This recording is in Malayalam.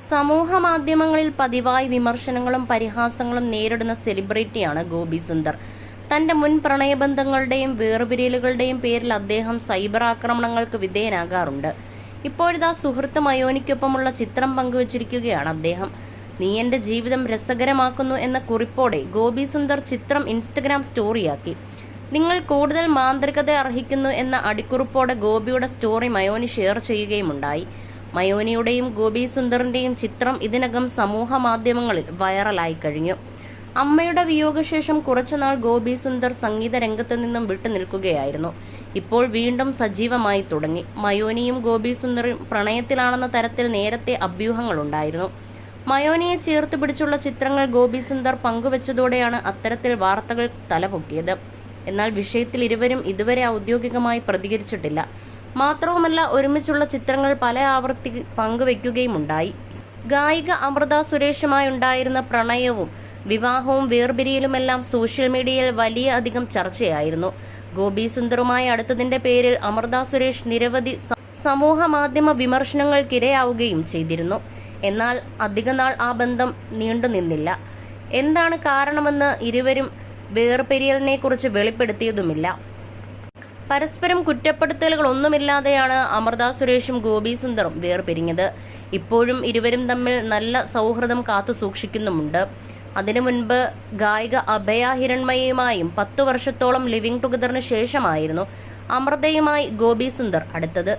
സമൂഹ മാധ്യമങ്ങളിൽ പതിവായി വിമർശനങ്ങളും പരിഹാസങ്ങളും നേരിടുന്ന സെലിബ്രിറ്റിയാണ് ഗോപി സുന്ദർ. തന്റെ മുൻ പ്രണയബന്ധങ്ങളുടെയും വേർപിരിയലുകളുടെയും പേരിൽ അദ്ദേഹം സൈബർ ആക്രമണങ്ങൾക്ക് വിധേയനാകാറുണ്ട്. ഇപ്പോഴിതാ സുഹൃത്ത് മയോനിക്കൊപ്പമുള്ള ചിത്രം പങ്കുവച്ചിരിക്കുകയാണ് അദ്ദേഹം. നീ എന്റെ ജീവിതം രസകരമാക്കുന്നു എന്ന കുറിപ്പോടെ ഗോപി സുന്ദർ ചിത്രം ഇൻസ്റ്റഗ്രാം സ്റ്റോറിയാക്കി. നിങ്ങൾ കൂടുതൽ മാന്ത്രികത അർഹിക്കുന്നു എന്ന അടിക്കുറിപ്പോടെ ഗോപിയുടെ സ്റ്റോറി മയോനി ഷെയർ ചെയ്യുകയുമുണ്ടായി. മയോനിയുടെയും ഗോപി സുന്ദറിന്റെയും ചിത്രം ഇതിനകം സമൂഹ മാധ്യമങ്ങളിൽ വൈറലായി കഴിഞ്ഞു. അമ്മയുടെ വിയോഗശേഷം കുറച്ചുനാൾ ഗോപി സുന്ദർ സംഗീത രംഗത്ത് നിന്നും വിട്ടുനിൽക്കുകയായിരുന്നു. ഇപ്പോൾ വീണ്ടും സജീവമായി തുടങ്ങി. മയോനിയും ഗോപി സുന്ദറും പ്രണയത്തിലാണെന്ന തരത്തിൽ നേരത്തെ അഭ്യൂഹങ്ങളുണ്ടായിരുന്നു. മയോനിയെ ചേർത്ത് പിടിച്ചുള്ള ചിത്രങ്ങൾ ഗോപി സുന്ദർ പങ്കുവച്ചതോടെയാണ് അത്തരത്തിൽ വാർത്തകൾ തലപൊക്കിയത്. എന്നാൽ വിഷയത്തിൽ ഇരുവരും ഇതുവരെ ഔദ്യോഗികമായി പ്രതികരിച്ചിട്ടില്ല. മാത്രവുമല്ല, ഒരുമിച്ചുള്ള ചിത്രങ്ങൾ പല ആവർത്തി പങ്കുവെക്കുകയുമുണ്ടായി. ഗായിക അമൃത സുരേഷുമായുണ്ടായിരുന്ന പ്രണയവും വിവാഹവും വേർപിരിയലുമെല്ലാം സോഷ്യൽ മീഡിയയിൽ വലിയ അധികം ചർച്ചയായിരുന്നു. ഗോപി സുന്ദറുമായി അടുത്തതിന്റെ പേരിൽ അമൃത സുരേഷ് നിരവധി സമൂഹ മാധ്യമ വിമർശനങ്ങൾക്കിരയാവുകയും ചെയ്തിരുന്നു. എന്നാൽ അധികനാൾ ആ ബന്ധം നീണ്ടുനിന്നില്ല. എന്താണ് കാരണമെന്ന് ഇരുവരും വേർപിരിയലിനെ കുറിച്ച് വെളിപ്പെടുത്തിയതുമില്ല. പരസ്പരം കുറ്റപ്പെടുത്തലുകളൊന്നുമില്ലാതെയാണ് അമൃത സുരേഷും ഗോപി സുന്ദറും വേർപിരിഞ്ഞത്. ഇപ്പോഴും ഇരുവരും തമ്മിൽ നല്ല സൗഹൃദം കാത്തു സൂക്ഷിക്കുന്നുമുണ്ട്. അതിനു മുൻപ് ഗായിക അഭയ ഹിരൺമയുമായും 10 വർഷത്തോളം ലിവിംഗ് ടുഗദറിന് ശേഷമായിരുന്നു അമൃതയുമായി ഗോപി സുന്ദർ അടുത്തത്.